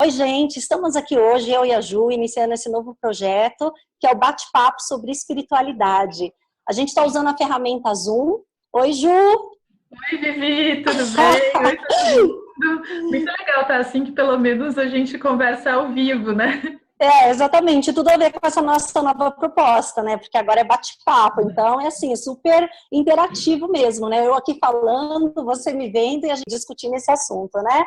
Oi, gente, estamos aqui hoje, eu e a Ju, iniciando esse novo projeto, que é o bate-papo sobre espiritualidade. A gente está usando a ferramenta Zoom. Oi, Ju! Oi, Vivi, tudo bem? Oi, todo mundo. Muito legal estar assim, que pelo menos a gente conversa ao vivo, né? Exatamente, tudo a ver com essa nossa nova proposta, né? Porque agora é bate-papo, então é assim, super interativo mesmo, né? Eu aqui falando, você me vendo e a gente discutindo esse assunto, né?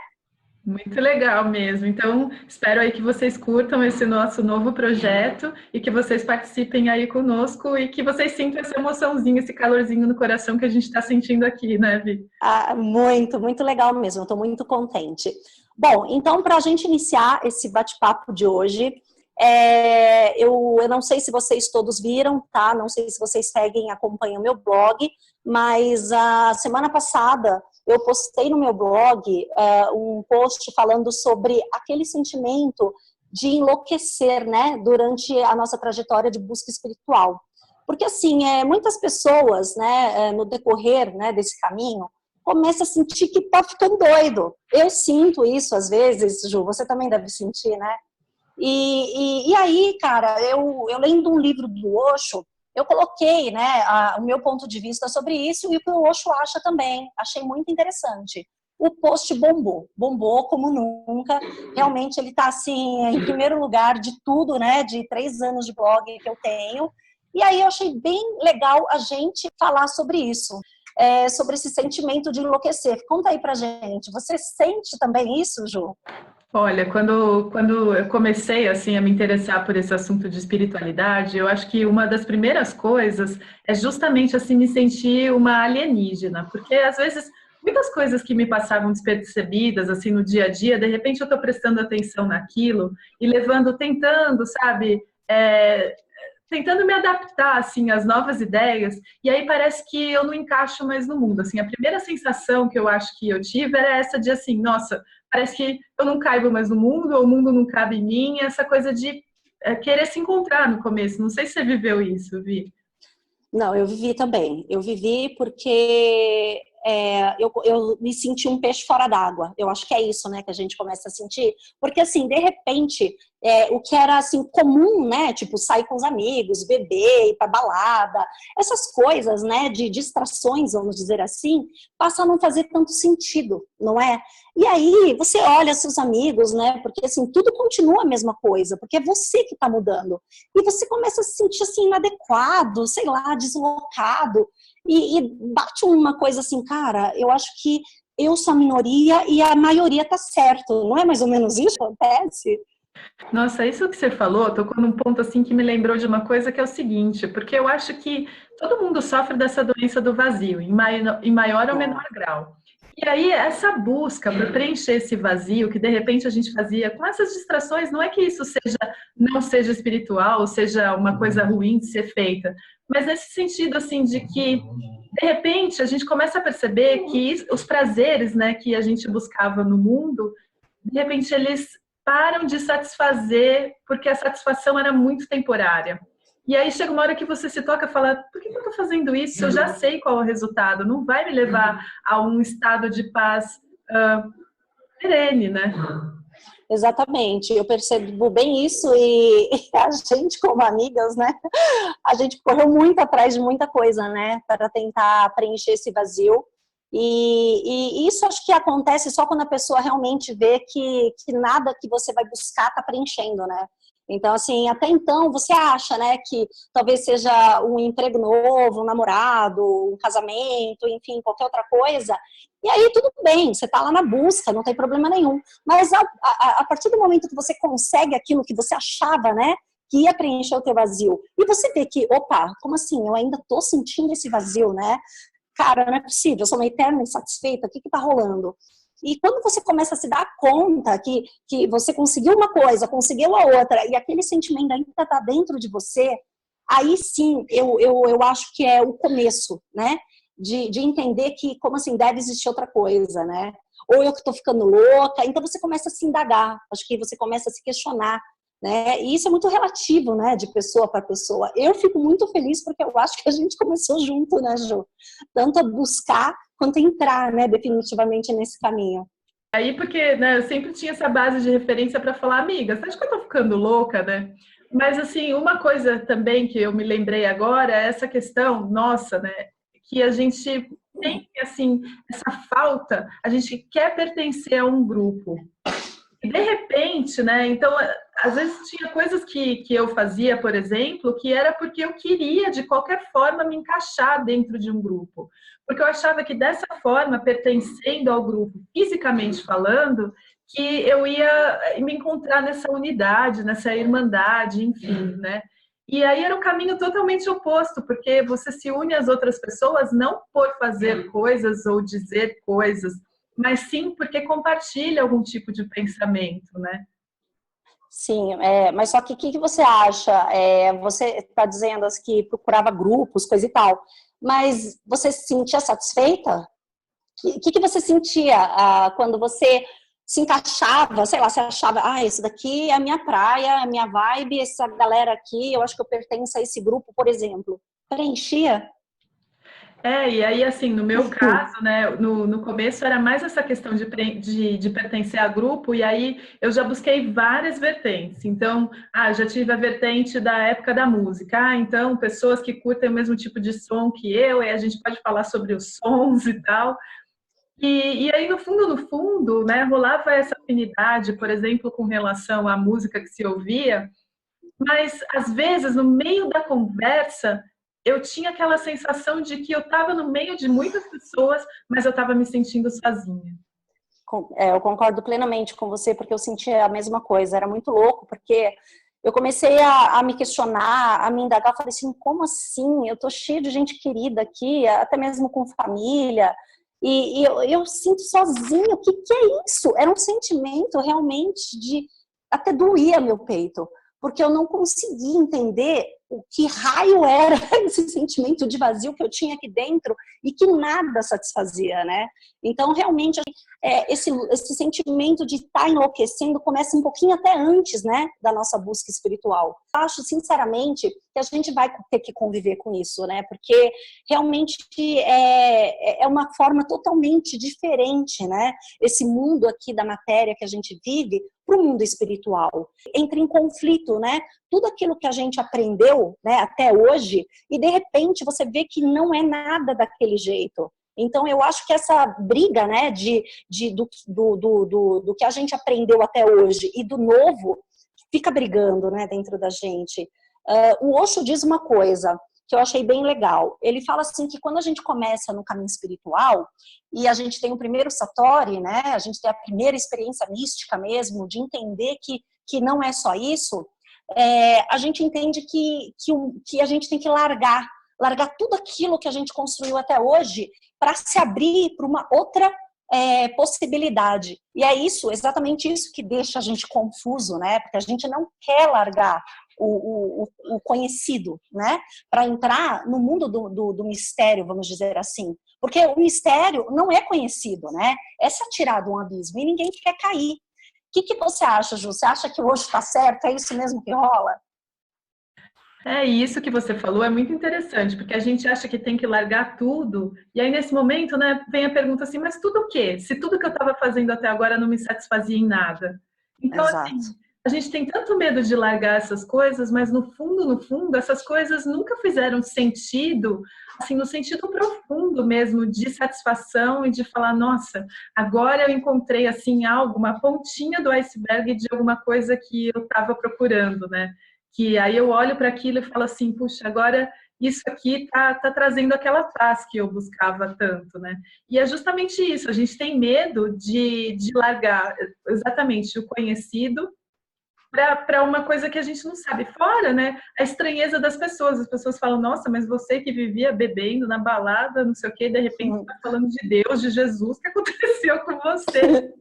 Muito legal mesmo. Então, espero aí que vocês curtam esse nosso novo projeto e que vocês participem aí conosco e que vocês sintam essa emoçãozinha, esse calorzinho no coração que a gente está sentindo aqui, né, Vi? Muito, muito legal mesmo, estou muito contente. Bom, então, para a gente iniciar esse bate-papo de hoje, eu não sei se vocês todos viram, tá? Não sei se vocês seguem, acompanham o meu blog, mas a semana passada eu postei no meu blog um post falando sobre aquele sentimento de enlouquecer, né, durante a nossa trajetória de busca espiritual. Porque, assim, muitas pessoas, né, no decorrer, né, desse caminho, começa a sentir que tá ficando doido. Eu sinto isso às vezes, Ju, você também deve sentir, né? E aí, cara, eu lendo um livro do Osho, eu coloquei, né, o meu ponto de vista sobre isso e o que o Osho acha também. Achei muito interessante. O post bombou como nunca. Realmente ele tá assim em primeiro lugar de tudo, né, de 3 anos de blog que eu tenho. E aí eu achei bem legal a gente falar sobre isso. Sobre esse sentimento de enlouquecer. Conta aí pra gente. Você sente também isso, Ju? Olha, quando eu comecei assim a me interessar por esse assunto de espiritualidade, eu acho que uma das primeiras coisas é justamente assim me sentir uma alienígena, porque às vezes muitas coisas que me passavam despercebidas assim no dia a dia, de repente eu estou prestando atenção naquilo e levando, tentando, sabe, tentando me adaptar assim às novas ideias, e aí parece que eu não encaixo mais no mundo. Assim, a primeira sensação que eu acho que eu tive era essa de assim, nossa, parece que eu não caibo mais no mundo, ou o mundo não cabe em mim, essa coisa de querer se encontrar no começo. Não sei se você viveu isso, Vi. Não, eu vivi também. Eu vivi porque eu me senti um peixe fora d'água. Eu acho que é isso, né, que a gente começa a sentir. Porque, assim, de repente, o que era, assim, comum, né, tipo, sair com os amigos, beber, ir pra balada, essas coisas, né, de distrações, vamos dizer assim, passam a não fazer tanto sentido, não é? E aí, você olha seus amigos, né, porque, assim, tudo continua a mesma coisa, porque é você que tá mudando. E você começa a se sentir, assim, inadequado, sei lá, deslocado, e bate uma coisa assim, cara, eu acho que eu sou a minoria e a maioria tá certo. Não é mais ou menos isso que acontece? Nossa, isso que você falou tocou num ponto assim que me lembrou de uma coisa que é o seguinte, porque eu acho que todo mundo sofre dessa doença do vazio, em maior ou menor grau. E aí, essa busca por preencher esse vazio que de repente a gente fazia com essas distrações, não é que isso não seja espiritual, ou seja uma coisa ruim de ser feita, mas nesse sentido assim de que de repente a gente começa a perceber que os prazeres, né, que a gente buscava no mundo, de repente eles param de satisfazer porque a satisfação era muito temporária. E aí chega uma hora que você se toca e fala, por que eu estou fazendo isso? Eu já sei qual é o resultado, não vai me levar a um estado de paz perene, né? Exatamente, eu percebo bem isso e a gente como amigas, né, a gente correu muito atrás de muita coisa, né, para tentar preencher esse vazio e isso acho que acontece só quando a pessoa realmente vê que nada que você vai buscar está preenchendo, né. Então, assim, até então você acha, né, que talvez seja um emprego novo, um namorado, um casamento, enfim, qualquer outra coisa, e aí tudo bem, você está lá na busca, não tem problema nenhum. Mas a partir do momento que você consegue aquilo que você achava, né, que ia preencher o teu vazio, e você vê que, opa, como assim? Eu ainda tô sentindo esse vazio, né? Cara, não é possível, eu sou uma eterna insatisfeita, o que que tá rolando? E quando você começa a se dar conta que você conseguiu uma coisa, conseguiu a outra, e aquele sentimento ainda está dentro de você, aí sim, eu acho que é o começo, né? De entender que, como assim, deve existir outra coisa, né? Ou eu que estou ficando louca, então você começa a se indagar, acho que você começa a se questionar, né? E isso é muito relativo, né, de pessoa para pessoa. Eu fico muito feliz porque eu acho que a gente começou junto, né, Ju? Tanto a buscar quanto a entrar, né, definitivamente nesse caminho. Aí, porque, né, eu sempre tinha essa base de referência para falar, amiga, você acha que eu tô ficando louca, né? Mas, assim, uma coisa também que eu me lembrei agora é essa questão, nossa, né, que a gente tem, assim, essa falta, a gente quer pertencer a um grupo. E, de repente, né, então, às vezes tinha coisas que eu fazia, por exemplo, que era porque eu queria, de qualquer forma, me encaixar dentro de um grupo. Porque eu achava que dessa forma, pertencendo ao grupo, fisicamente falando, que eu ia me encontrar nessa unidade, nessa irmandade, enfim, né? E aí era um caminho totalmente oposto, porque você se une às outras pessoas não por fazer coisas ou dizer coisas, mas sim porque compartilha algum tipo de pensamento, né? Sim, mas só que o que você acha? Você está dizendo assim, que procurava grupos, coisa e tal, mas você se sentia satisfeita? O que você sentia quando você se encaixava, sei lá, você achava, esse daqui é a minha praia, é a minha vibe, essa galera aqui, eu acho que eu pertenço a esse grupo, por exemplo. Preenchia? E aí, assim, no meu caso, né, no começo era mais essa questão de pertencer a grupo, e aí eu já busquei várias vertentes. Então, já tive a vertente da época da música. Então, pessoas que curtem o mesmo tipo de som que eu, e a gente pode falar sobre os sons e tal. E aí, no fundo, né, rolava essa afinidade, por exemplo, com relação à música que se ouvia, mas, às vezes, no meio da conversa, eu tinha aquela sensação de que eu estava no meio de muitas pessoas, mas eu estava me sentindo sozinha. Eu concordo plenamente com você, porque eu sentia a mesma coisa. Era muito louco, porque eu comecei a me questionar, a me indagar. Eu falei assim, como assim? Eu tô cheia de gente querida aqui, até mesmo com família, e eu sinto sozinha. O que é isso? Era um sentimento realmente de... Até doía meu peito, porque eu não conseguia entender o que raio era esse sentimento de vazio que eu tinha aqui dentro e que nada satisfazia, né? Então, realmente, esse sentimento de estar enlouquecendo começa um pouquinho até antes, né, da nossa busca espiritual. Acho, sinceramente, que a gente vai ter que conviver com isso, né, porque realmente é uma forma totalmente diferente, né, esse mundo aqui da matéria que a gente vive para o mundo espiritual. Entra em conflito, né, tudo aquilo que a gente aprendeu, né, até hoje, e de repente você vê que não é nada daquele jeito. Então, eu acho que essa briga, né, do que a gente aprendeu até hoje e do novo, fica brigando, né, dentro da gente. O Osho diz uma coisa que eu achei bem legal. Ele fala assim que quando a gente começa no caminho espiritual e a gente tem o primeiro satori, né, a gente tem a primeira experiência mística mesmo, de entender que não é só isso, a gente entende que a gente tem que largar tudo aquilo que a gente construiu até hoje para se abrir para uma outra possibilidade. E é isso, exatamente isso que deixa a gente confuso, né? Porque a gente não quer largar o conhecido, né? Para entrar no mundo do mistério, vamos dizer assim. Porque o mistério não é conhecido, né? É se atirar de um abismo e ninguém quer cair. O que você acha, Ju? Você acha que hoje está certo? É isso mesmo que rola? Isso que você falou é muito interessante, porque a gente acha que tem que largar tudo, e aí nesse momento, né, vem a pergunta assim, mas tudo o quê? Se tudo que eu estava fazendo até agora não me satisfazia em nada. Então, assim, Exato. a gente tem tanto medo de largar essas coisas, mas no fundo, essas coisas nunca fizeram sentido, assim, no sentido profundo mesmo, de satisfação e de falar, nossa, agora eu encontrei, assim, algo, uma pontinha do iceberg de alguma coisa que eu estava procurando, né? Que aí eu olho para aquilo e falo assim, puxa, agora isso aqui tá trazendo aquela paz que eu buscava tanto, né? E é justamente isso, a gente tem medo de largar exatamente o conhecido para uma coisa que a gente não sabe. Fora, né, a estranheza das pessoas. As pessoas falam, nossa, mas você que vivia bebendo na balada, não sei o quê, de repente está falando de Deus, de Jesus, o que aconteceu com você?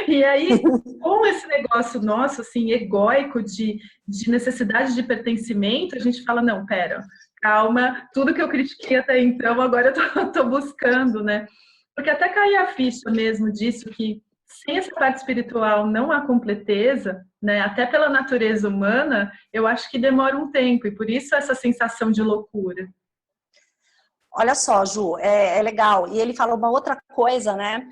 E aí, com esse negócio nosso, assim, egóico de necessidade de pertencimento, a gente fala, não, pera, calma, tudo que eu critiquei até então, agora eu tô buscando, né? Porque até cair a ficha mesmo disso, que sem essa parte espiritual não há completeza, né? Até pela natureza humana, eu acho que demora um tempo, e por isso essa sensação de loucura. Olha só, Ju, é legal. E ele falou uma outra coisa, né?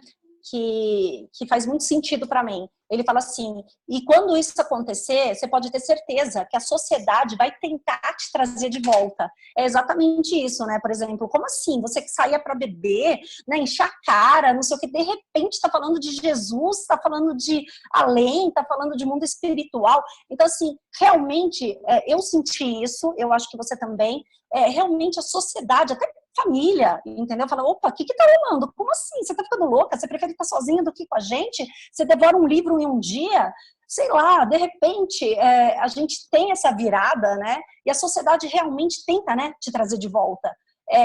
que faz muito sentido para mim. Ele fala assim, e quando isso acontecer, você pode ter certeza que a sociedade vai tentar te trazer de volta. É exatamente isso, né? Por exemplo, como assim? Você que saía para beber, né, encher a cara, não sei o que, de repente está falando de Jesus, está falando de além, está falando de mundo espiritual. Então, assim, realmente, eu senti isso, eu acho que você também, realmente a sociedade, até família, entendeu? Fala, opa, o que tá rolando? Como assim? Você tá ficando louca? Você prefere estar sozinha do que com a gente? Você devora um livro em um dia? Sei lá, de repente, a gente tem essa virada, né? E a sociedade realmente tenta, né, te trazer de volta.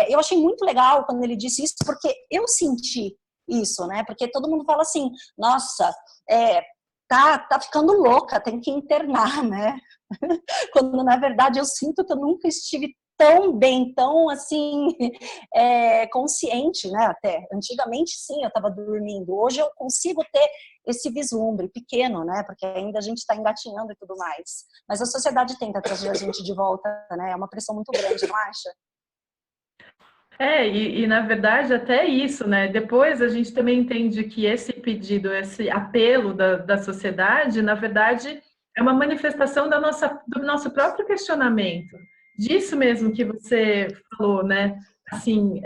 Eu achei muito legal quando ele disse isso, porque eu senti isso, né? Porque todo mundo fala assim, nossa, tá ficando louca, tem que internar, né? Quando, na verdade, eu sinto que eu nunca estive tão bem, tão, assim, consciente, né, até. Antigamente, sim, eu estava dormindo. Hoje eu consigo ter esse vislumbre pequeno, né, porque ainda a gente está engatinhando e tudo mais. Mas a sociedade tenta trazer a gente de volta, né, é uma pressão muito grande, não acha? E na verdade até isso, né? Depois a gente também entende que esse pedido, esse apelo da sociedade, na verdade, é uma manifestação do nosso próprio questionamento. Disso mesmo que você falou, né? Assim,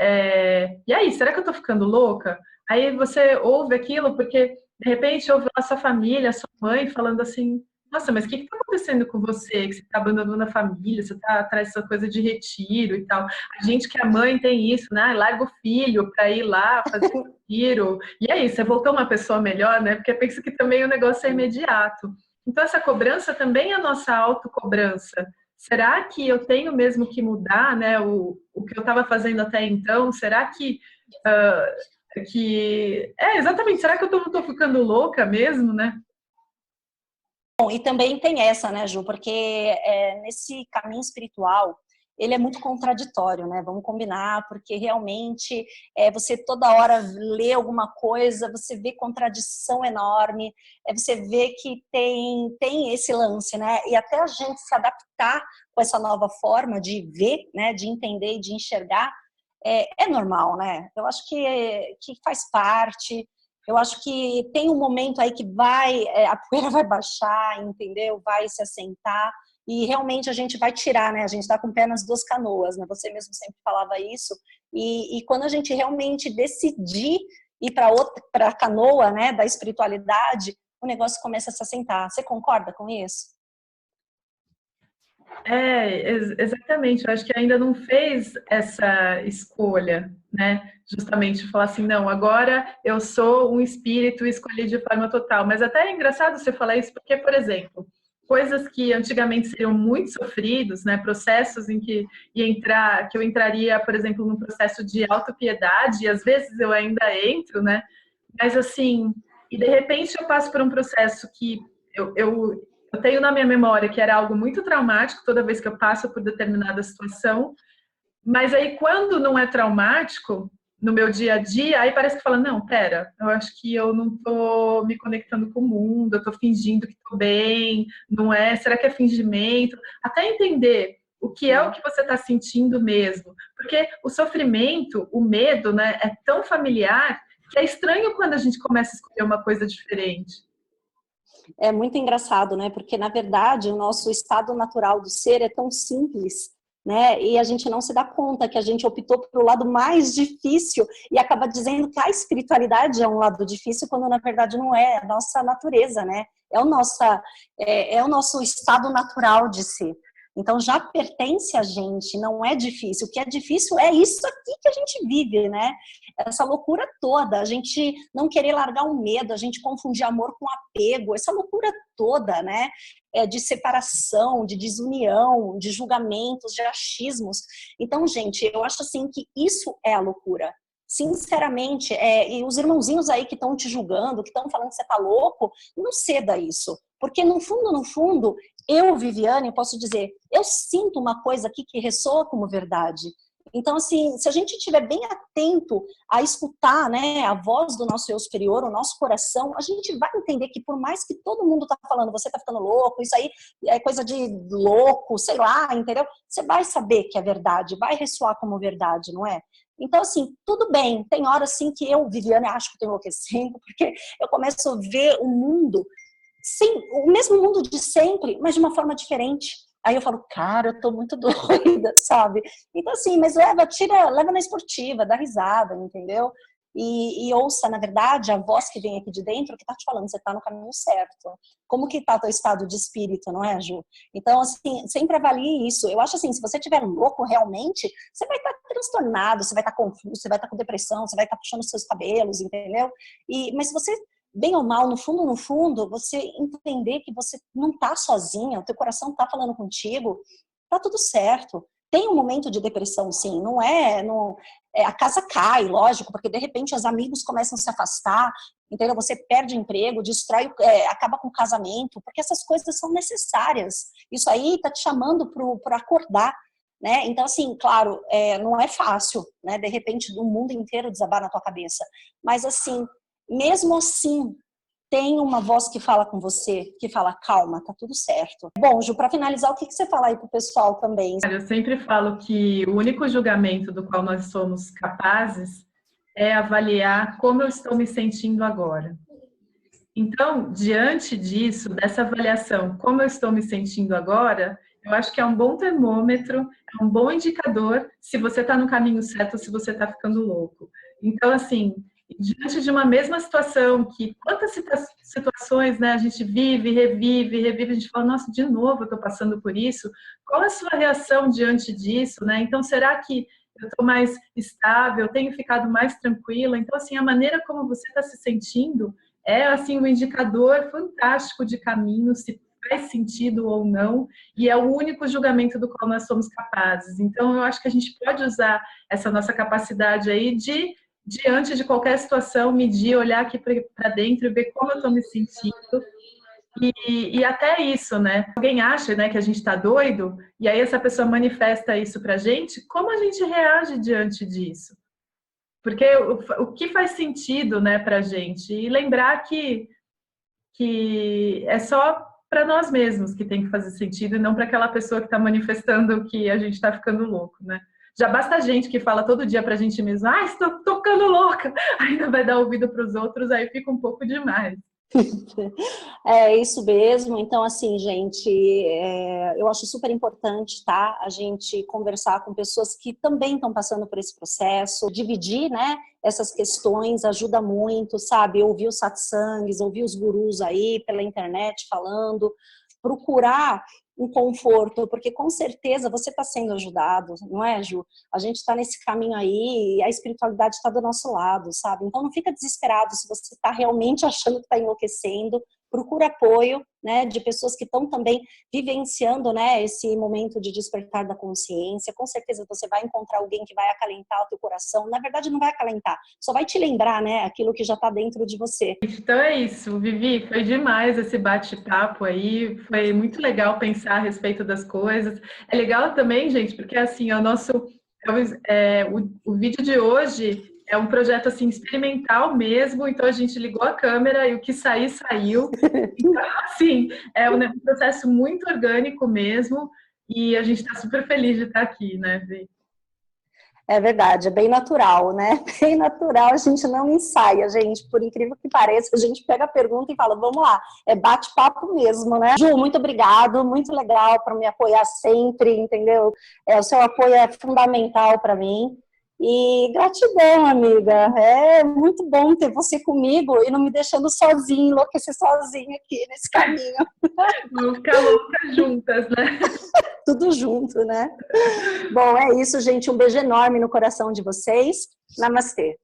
e aí, será que eu tô ficando louca? Aí você ouve aquilo porque, de repente, ouve a sua família, a sua mãe falando assim, nossa, mas o que está acontecendo com você? Que você está abandonando a família, você está atrás dessa coisa de retiro e tal. A gente que é mãe tem isso, né? Larga o filho para ir lá fazer retiro. E aí, você voltou uma pessoa melhor, né? Porque pensa que também o negócio é imediato. Então, essa cobrança também é a nossa autocobrança. Será que eu tenho mesmo que mudar, né? O que eu estava fazendo até então? Será exatamente, será que eu estou ficando louca mesmo, né? Bom, e também tem essa, né, Ju, porque nesse caminho espiritual, ele é muito contraditório, né? Vamos combinar, porque realmente você toda hora lê alguma coisa, você vê contradição enorme, você vê que tem esse lance, né? E até a gente se adaptar com essa nova forma de ver, né, de entender e de enxergar, é normal, né? Eu acho que faz parte. Eu acho que tem um momento aí que a poeira vai baixar, entendeu? Vai se assentar e realmente a gente vai tirar, né? A gente está com o pé nas duas canoas, né? Você mesmo sempre falava isso. E quando a gente realmente decidir ir para a canoa, né, da espiritualidade, o negócio começa a se assentar. Você concorda com isso? Exatamente. Eu acho que ainda não fez essa escolha, né? Justamente falar assim, não, agora eu sou um espírito e escolhi de forma total. Mas até é engraçado você falar isso, porque, por exemplo, coisas que antigamente seriam muito sofridos, né? Processos em que que eu entraria, por exemplo, num processo de autopiedade, e às vezes eu ainda entro, né? Mas assim, e de repente eu passo por um processo que eu tenho na minha memória que era algo muito traumático toda vez que eu passo por determinada situação, mas aí quando não é traumático, no meu dia a dia, aí parece que fala, não, pera, eu acho que eu não tô me conectando com o mundo, eu tô fingindo que tô bem, não é? Será que é fingimento? Até entender o que é o que você está sentindo mesmo. Porque o sofrimento, o medo, né, é tão familiar que é estranho quando a gente começa a escolher uma coisa diferente. É muito engraçado, né? Porque, na verdade, o nosso estado natural do ser é tão simples, né? E a gente não se dá conta que a gente optou pelo lado mais difícil e acaba dizendo que a espiritualidade é um lado difícil, quando na verdade não é, a nossa natureza, né? É o nosso estado natural de ser. Então já pertence a gente, não é difícil. O que é difícil é isso aqui que a gente vive, né? Essa loucura toda, a gente não querer largar o medo, a gente confundir amor com apego, essa loucura toda, né? De separação, de desunião, de julgamentos, de achismos. Então, gente, eu acho assim que isso é a loucura. Sinceramente, e os irmãozinhos aí que estão te julgando, que estão falando que você tá louco, não ceda isso. Porque no fundo, eu, Viviane, posso dizer, eu sinto uma coisa aqui que ressoa como verdade. Então, assim, se a gente estiver bem atento a escutar, né, a voz do nosso eu superior, o nosso coração, a gente vai entender que por mais que todo mundo tá falando, você tá ficando louco, isso aí é coisa de louco, sei lá, entendeu? Você vai saber que é verdade, vai ressoar como verdade, não é? Então, assim, tudo bem. Tem horas, assim, que eu, Viviane, acho que estou enlouquecendo, porque eu começo a ver o mundo, sim, o mesmo mundo de sempre, mas de uma forma diferente. Aí eu falo, cara, eu tô muito doida, sabe? Então, assim, mas leva na esportiva, dá risada, entendeu? E ouça, na verdade, a voz que vem aqui de dentro que tá te falando, você tá no caminho certo. Como que tá teu estado de espírito, não é, Ju? Então, assim, sempre avalie isso. Eu acho assim, se você estiver louco realmente, você vai estar transtornado, você vai estar confuso, você vai estar com depressão, você vai estar puxando os seus cabelos, entendeu? Mas se você, bem ou mal, no fundo, você entender que você não tá sozinha, o teu coração tá falando contigo, tá tudo certo. Tem um momento de depressão, sim, a casa cai, lógico, porque de repente os amigos começam a se afastar, entendeu? Você perde emprego, acaba com o casamento, porque essas coisas são necessárias. Isso aí tá te chamando para acordar, né? Então, assim, claro, não é fácil, né? De repente, o mundo inteiro desabar na tua cabeça. Mas, assim, mesmo assim, tem uma voz que fala com você, que fala, calma, tá tudo certo. Bom, Ju, para finalizar, o que você fala aí pro pessoal também? Eu sempre falo que o único julgamento do qual nós somos capazes é avaliar como eu estou me sentindo agora. Então, diante disso, dessa avaliação, como eu estou me sentindo agora, eu acho que é um bom termômetro, é um bom indicador se você está no caminho certo ou se você está ficando louco. Então, assim, diante de uma mesma situação, que quantas situações, né, a gente vive, revive, a gente fala, nossa, de novo eu estou passando por isso, qual é a sua reação diante disso, né? Então, será que eu estou mais estável, eu tenho ficado mais tranquila? Então, assim, a maneira como você está se sentindo é, assim, um indicador fantástico de caminho, se faz sentido ou não, e é o único julgamento do qual nós somos capazes. Então, eu acho que a gente pode usar essa nossa capacidade aí de, diante de qualquer situação, medir, olhar aqui para dentro e ver como eu estou me sentindo. E até isso, né? Alguém acha, né, que a gente está doido, e aí essa pessoa manifesta isso para a gente, como a gente reage diante disso? Porque o que faz sentido, né, para a gente? E lembrar que é só para nós mesmos que tem que fazer sentido e não para aquela pessoa que está manifestando que a gente está ficando louco, né? Já basta a gente que fala todo dia para a gente mesmo, estou ficando louca, ainda vai dar ouvido para os outros, aí fica um pouco demais. É isso mesmo. Então, assim, gente, eu acho super importante, tá? A gente conversar com pessoas que também estão passando por esse processo, dividir, né? Essas questões ajuda muito, sabe? Ouvir os satsangs, ouvir os gurus aí pela internet falando, procurar um conforto, porque com certeza você está sendo ajudado, não é, Ju? A gente está nesse caminho aí e a espiritualidade está do nosso lado, sabe? Então não fica desesperado se você está realmente achando que está enlouquecendo, procura apoio, né, de pessoas que estão também vivenciando, né, esse momento de despertar da consciência. Com certeza você vai encontrar alguém que vai acalentar o teu coração. Na verdade não vai acalentar, só vai te lembrar, né, aquilo que já está dentro de você. Então é isso, Vivi, foi demais esse bate-papo aí, foi muito legal pensar a respeito das coisas. É legal também, gente, porque assim, o vídeo de hoje é um projeto assim experimental mesmo, então a gente ligou a câmera e o que sair, saiu. Então, assim, é um processo muito orgânico mesmo, e a gente está super feliz de estar aqui, né, Vi? É verdade, é bem natural, né? Bem natural, a gente não ensaia, gente. Por incrível que pareça, a gente pega a pergunta e fala, vamos lá, é bate-papo mesmo, né? Ju, muito obrigado, muito legal para me apoiar sempre, entendeu? O seu apoio é fundamental para mim. E gratidão, amiga. É muito bom ter você comigo e não me deixando sozinha, enlouquecer sozinha aqui nesse caminho. Vamos ficar loucas juntas, né? Tudo junto, né? Bom, é isso, gente. Um beijo enorme no coração de vocês. Namastê.